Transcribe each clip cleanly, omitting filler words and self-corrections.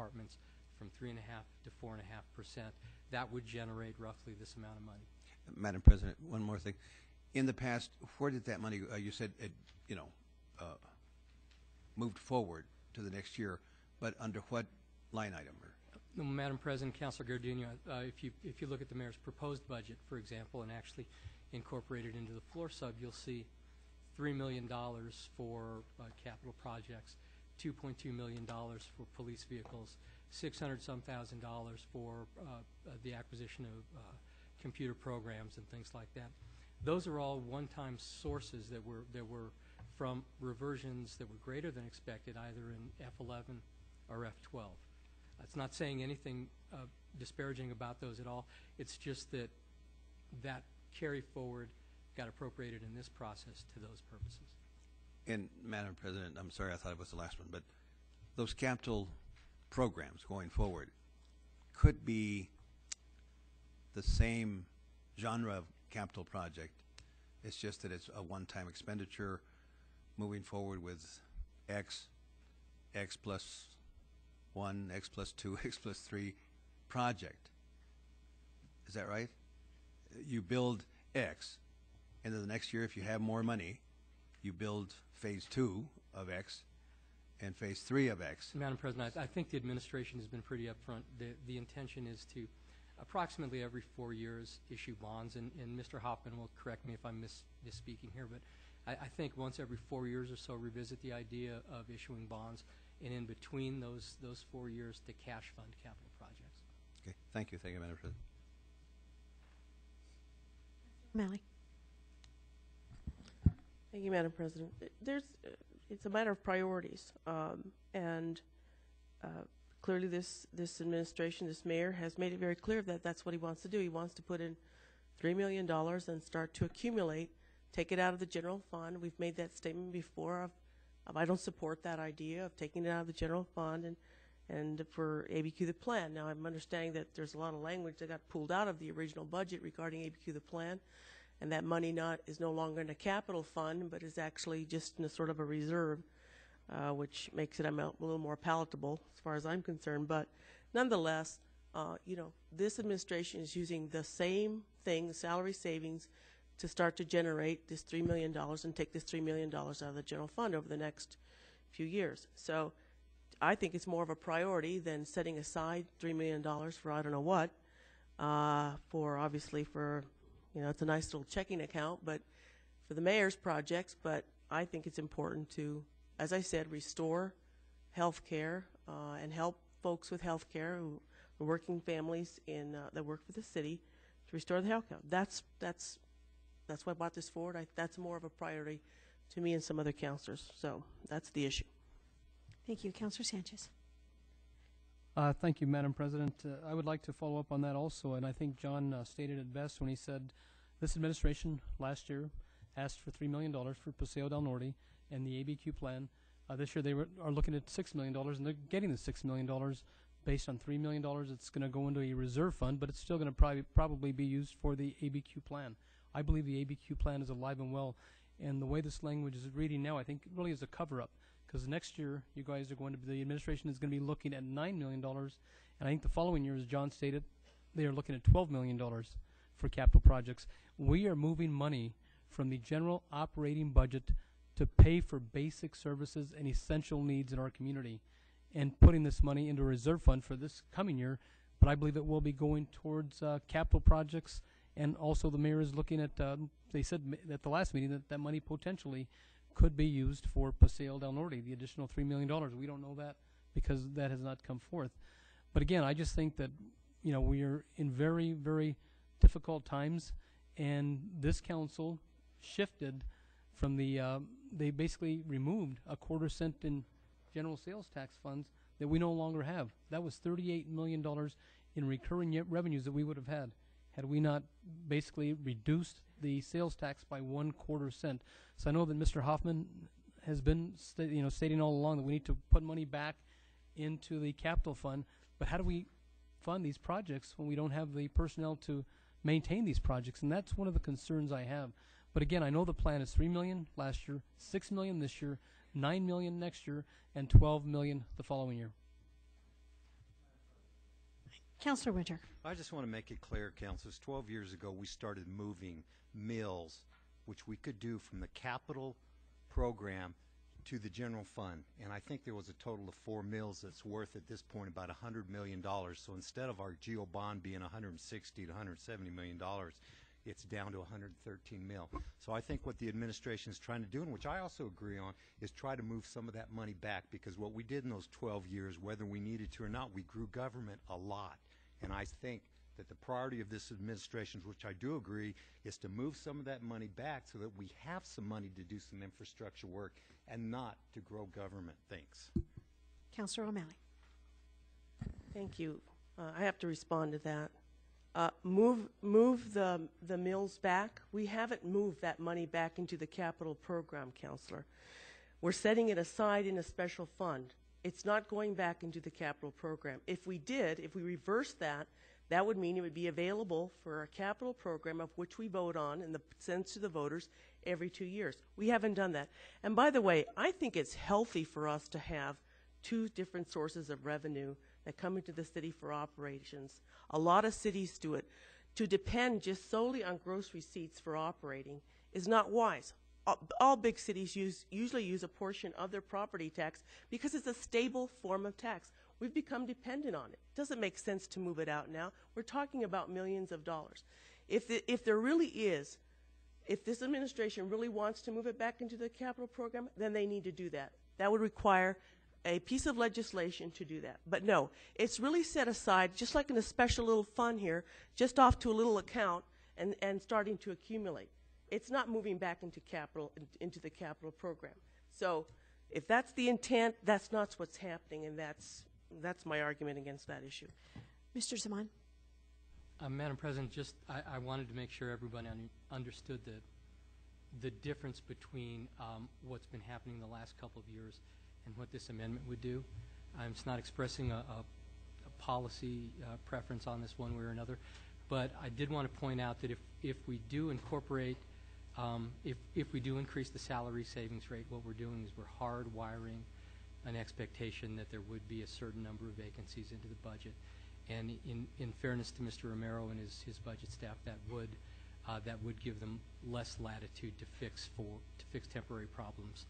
departments from 3.5% to 4.5%. That would generate roughly this amount of money. Madam President, one more thing. In the past, where did that money, you said it, moved forward to the next year, but under what line item? Madam President, Councilor Gardino, if you look at the mayor's proposed budget, for example, and actually incorporated into the floor sub, you'll see $3 million for capital projects, $2.2 million for police vehicles, $600-some thousand for the acquisition of computer programs and things like that. Those are all one-time sources that were from reversions that were greater than expected, either in F11 or F12. It's not saying anything disparaging about those at all. It's just that carry forward got appropriated in this process to those purposes. And Madam President, I'm sorry, I thought it was the last one, but those capital programs going forward could be the same genre of capital project. It's just that it's a one-time expenditure moving forward with X plus 1, X plus 2, X plus 3 project. Is that right? You build X, and then the next year, if you have more money, you build phase 2 of X and phase 3 of X. Madam President, I think the administration has been pretty upfront. The intention is to approximately every 4 years issue bonds, and Mr. Hoffman will correct me if I'm misspeaking here, but I think once every 4 years or so revisit the idea of issuing bonds, and in between those 4 years to cash fund capital projects. Okay, thank you, Madam President. Malley. Thank you, Madam President. It's a matter of priorities, and clearly this administration, this mayor, has made it very clear that that's what he wants to do. He wants to put in $3 million and start to accumulate, take it out of the general fund. We've made that statement before of I don't support that idea of taking it out of the general fund and for ABQ the plan. Now, I'm understanding that there's a lot of language that got pulled out of the original budget regarding ABQ the plan, and that money is no longer in a capital fund, but is actually just in a sort of a reserve, which makes it a little more palatable as far as I'm concerned. But nonetheless, this administration is using the same thing, the salary savings, to start to generate this $3 million and take this $3 million out of the general fund over the next few years. So I think it's more of a priority than setting aside $3 million for I don't know what, obviously for, it's a nice little checking account, but for the mayor's projects. But I think it's important to, as I said, restore health care and help folks with health care who are working families that work for the city to restore the health care. That's why I brought this forward. That's more of a priority to me and some other counselors. So that's the issue. Thank you. Councilor Sanchez. Thank you, Madam President. I would like to follow up on that also, and I think John stated it best when he said this administration last year asked for $3 million for Paseo del Norte and the ABQ plan. This year they are looking at $6 million, and they're getting the $6 million based on $3 million. It's going to go into a reserve fund, but it's still going to probably be used for the ABQ plan. I believe the ABQ plan is alive and well, and the way this language is reading now, I think it really is a cover-up, because next year you guys are going to the administration is going to be looking at $9 million, and I think the following year, as John stated, they are looking at $12 million for capital projects. We are moving money from the general operating budget to pay for basic services and essential needs in our community, and putting this money into a reserve fund for this coming year, but I believe it will be going towards capital projects. And also the mayor is looking at, they said at the last meeting that money potentially could be used for Paseo del Norte, the additional $3 million. We don't know that because that has not come forth. But again, I just think that, we are in very, very difficult times, and this council shifted from they basically removed a quarter-cent in general sales tax funds that we no longer have. That was $38 million in recurring revenues that we would have had we not basically reduced the sales tax by 1/4 cent. So I know that Mr. Hoffman has been stating all along that we need to put money back into the capital fund, but how do we fund these projects when we don't have the personnel to maintain these projects? And that's one of the concerns I have. But again, I know the plan is $3 million last year, $6 million this year, $9 million next year, and $12 million the following year. Councillor Winter. I just want to make it clear, councilors, 12 years ago, we started moving mills, which we could do from the capital program to the general fund. And I think there was a total of 4 mills that's worth at this point about $100 million. So instead of our GEO bond being $160 to $170 million, it's down to 113 mil. So I think what the administration is trying to do, and which I also agree on, is try to move some of that money back, because what we did in those 12 years, whether we needed to or not, we grew government a lot. And I think that the priority of this administration, which I do agree, is to move some of that money back so that we have some money to do some infrastructure work and not to grow government. Thanks. Councillor O'Malley. Thank you. I have to respond to that. Move the mills back. We haven't moved that money back into the capital program, Councillor. We're setting it aside in a special fund. It's not going back into the capital program. If we did, if we reversed that, that would mean it would be available for our capital program, of which we vote on and sends to the voters every 2 years. We haven't done that. And by the way, I think it's healthy for us to have 2 different sources of revenue that come into the city for operations. A lot of cities do it. To depend just solely on gross receipts for operating is not wise. All big cities usually use a portion of their property tax because it's a stable form of tax. We've become dependent on it. It doesn't make sense to move it out now. We're talking about millions of dollars. If there really is, if this administration really wants to move it back into the capital program, then they need to do that. That would require a piece of legislation to do that. But no, it's really set aside, just like in a special little fund here, just off to a little account and starting to accumulate. It's not moving back into the capital program. So if that's the intent, that's not what's happening, and that's my argument against that issue. Mr. Zaman. Madam President, I wanted to make sure everybody understood the difference between what's been happening the last couple of years and what this amendment would do. I'm just not expressing a policy preference on this one way or another, but I did want to point out that if we do incorporate, if we do increase the salary savings rate, what we're doing is we're hardwiring an expectation that there would be a certain number of vacancies into the budget. And in fairness to Mr. Romero and his budget staff, that would give them less latitude to fix temporary problems,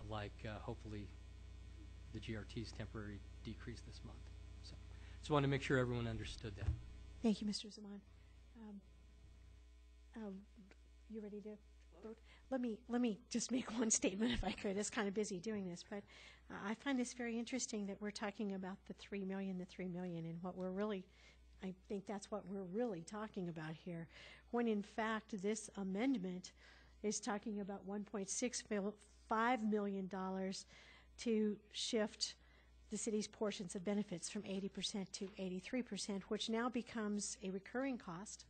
like hopefully the GRT's temporary decrease this month. So just wanted to make sure everyone understood that. Thank you, Mr. Zaman. You ready to vote? Let me just make one statement, if I could. It's kind of busy doing this, but I find this very interesting that we're talking about the $3 million, and what we're really, I think that's what we're really talking about here, when in fact this amendment is talking about $1.65 million to shift the city's portions of benefits from 80% to 83%, which now becomes a recurring cost.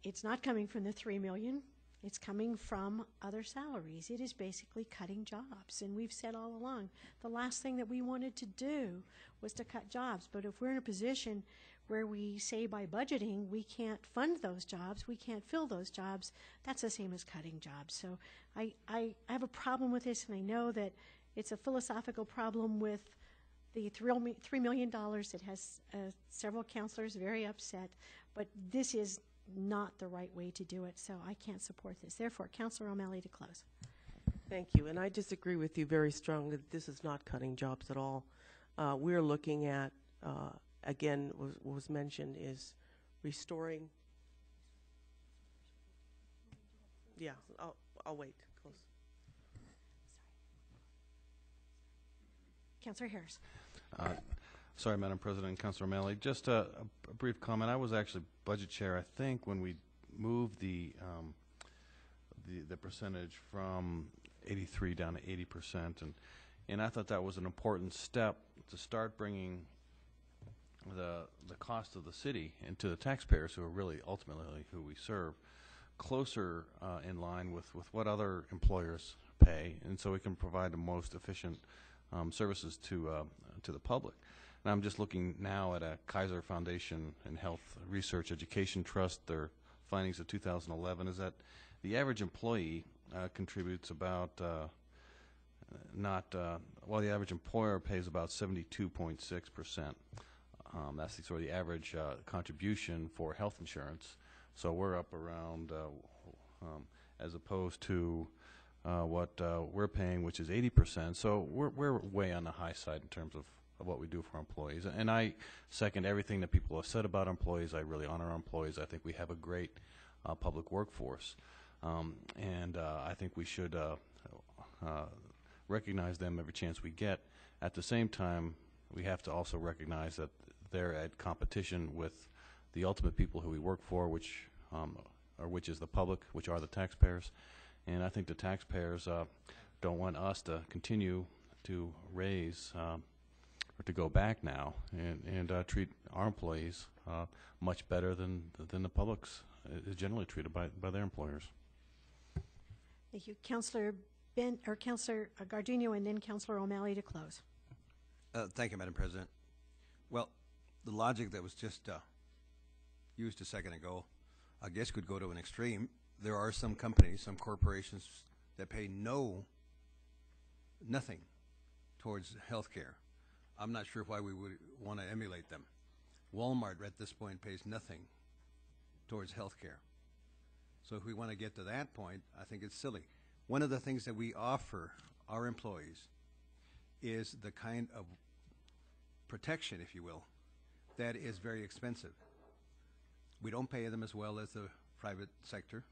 It's not coming from the $3 million. It's coming from other salaries. It is basically cutting jobs. And we've said all along, the last thing that we wanted to do was to cut jobs. But if we're in a position where we say by budgeting we can't fund those jobs, we can't fill those jobs, that's the same as cutting jobs. So I have a problem with this, and I know that it's a philosophical problem with the $3 million that has several councilors very upset. But this is not the right way to do it, so I can't support this. Therefore, Councilor O'Malley to close. Thank you, and I disagree with you very strongly that this is not cutting jobs at all. We're looking at, again, what was mentioned is restoring. Yeah, I'll wait. Close. Councilor Harris. Sorry, Madam President and Councilor O'Malley. Just a brief comment. I was actually budget chair, I think, when we moved the percentage from 83 down to 80%, and I thought that was an important step to start bringing the cost of the city and to the taxpayers, who are really ultimately who we serve, closer in line with what other employers pay, and so we can provide the most efficient services to the public. And I'm just looking now at a Kaiser Foundation and Health Research Education Trust. Their findings of 2011 is that the average employee contributes about, the average employer pays about 72.6%. That's sort of the average contribution for health insurance. So we're up around, as opposed to what we're paying, which is 80%. So we're way on the high side in terms of what we do for our employees. And I second everything that people have said about our employees. I really honor our employees. I think we have a great public workforce. And I think we should recognize them every chance we get. At the same time, we have to also recognize that they're at competition with the ultimate people who we work for, which is the public, which are the taxpayers. And I think the taxpayers don't want us to continue to raise or to go back now and treat our employees much better than the public's is generally treated by their employers. Thank you. Councillor Garduno, and then Councillor O'Malley to close. Thank you, Madam President. Well, the logic that was just used a second ago, I guess could go to an extreme. There are some companies, some corporations that pay nothing towards health care. I'm not sure why we would want to emulate them. Walmart at this point pays nothing towards health care. So if we want to get to that point, I think it's silly. One of the things that we offer our employees is the kind of protection, if you will, that is very expensive. We don't pay them as well as the private sector,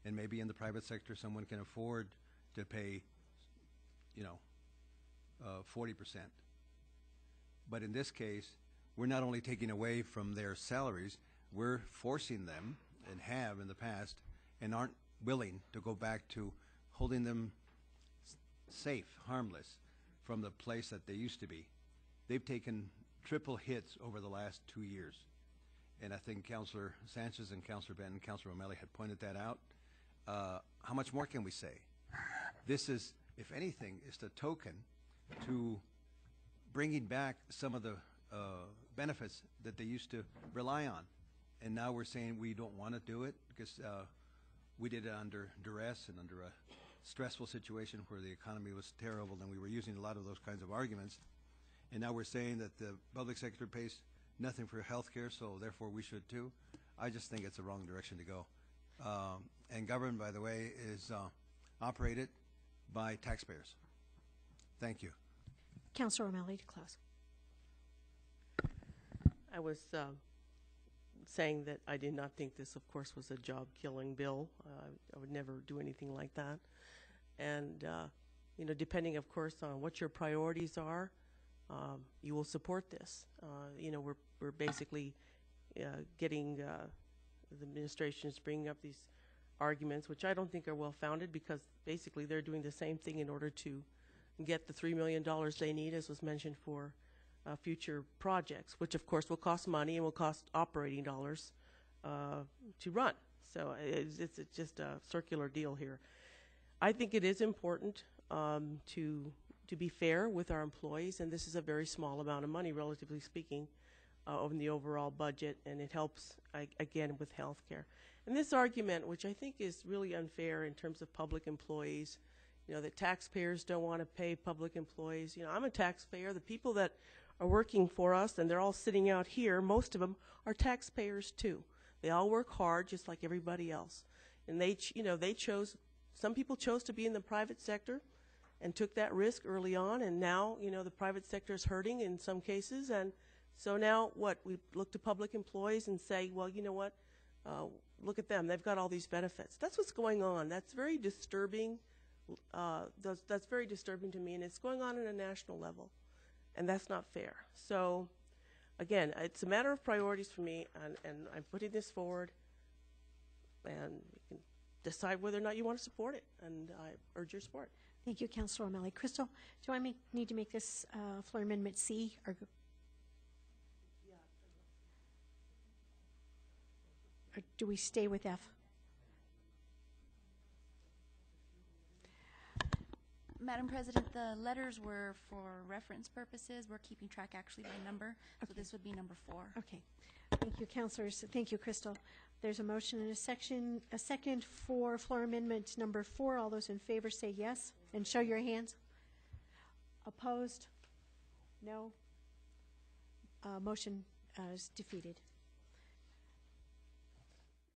and maybe in the private sector someone can afford to pay, 40%. But in this case, we're not only taking away from their salaries, we're forcing them, and have in the past, and aren't willing to go back to holding them safe, harmless, from the place that they used to be. They've taken triple hits over the last 2 years. And I think Councillor Sanchez and Councillor Benton and Councillor O'Malley had pointed that out. How much more can we say? This is, if anything, is the token to bringing back some of the benefits that they used to rely on. And now we're saying we don't want to do it because we did it under duress and under a stressful situation where the economy was terrible, and we were using a lot of those kinds of arguments. And now we're saying that the public sector pays nothing for health care, so therefore we should too. I just think it's the wrong direction to go. And government, by the way, is operated by taxpayers. Thank you. Councillor O'Malley to close. I was saying that I did not think this, of course, was a job-killing bill. I would never do anything like that. And, depending, of course, on what your priorities are, you will support this. We're basically getting the administration is bringing up these arguments, which I don't think are well-founded, because basically they're doing the same thing in order to get the $3 million they need, as was mentioned, for future projects, which of course will cost money and will cost operating dollars to run. So it's just a circular deal here. I think it is important to be fair with our employees, and this is a very small amount of money, relatively speaking, in the overall budget, and it helps, again, with health care. And this argument, which I think is really unfair in terms of public employees, that taxpayers don't want to pay public employees. I'm a taxpayer. The people that are working for us, and they're all sitting out here, most of them are taxpayers too. They all work hard just like everybody else. And they chose, some people chose to be in the private sector and took that risk early on, and now, the private sector is hurting in some cases. And so now we look to public employees and say, well, you know what, look at them. They've got all these benefits. That's what's going on. That's very disturbing. That's very disturbing to me, and it's going on a national level, and that's not fair. So, again, it's a matter of priorities for me, and I'm putting this forward, and you can decide whether or not you want to support it, and I urge your support. Thank you, Councillor O'Malley. Crystal, do I need to make this floor amendment C? Or do we stay with F? Madam President, the letters were for reference purposes. We're keeping track actually by number, so this would be number 4. Okay. Thank you, councilors. Thank you, Crystal. There's a motion and a second for floor amendment number 4. All those in favor say yes, and show your hands. Opposed? No. motion is defeated.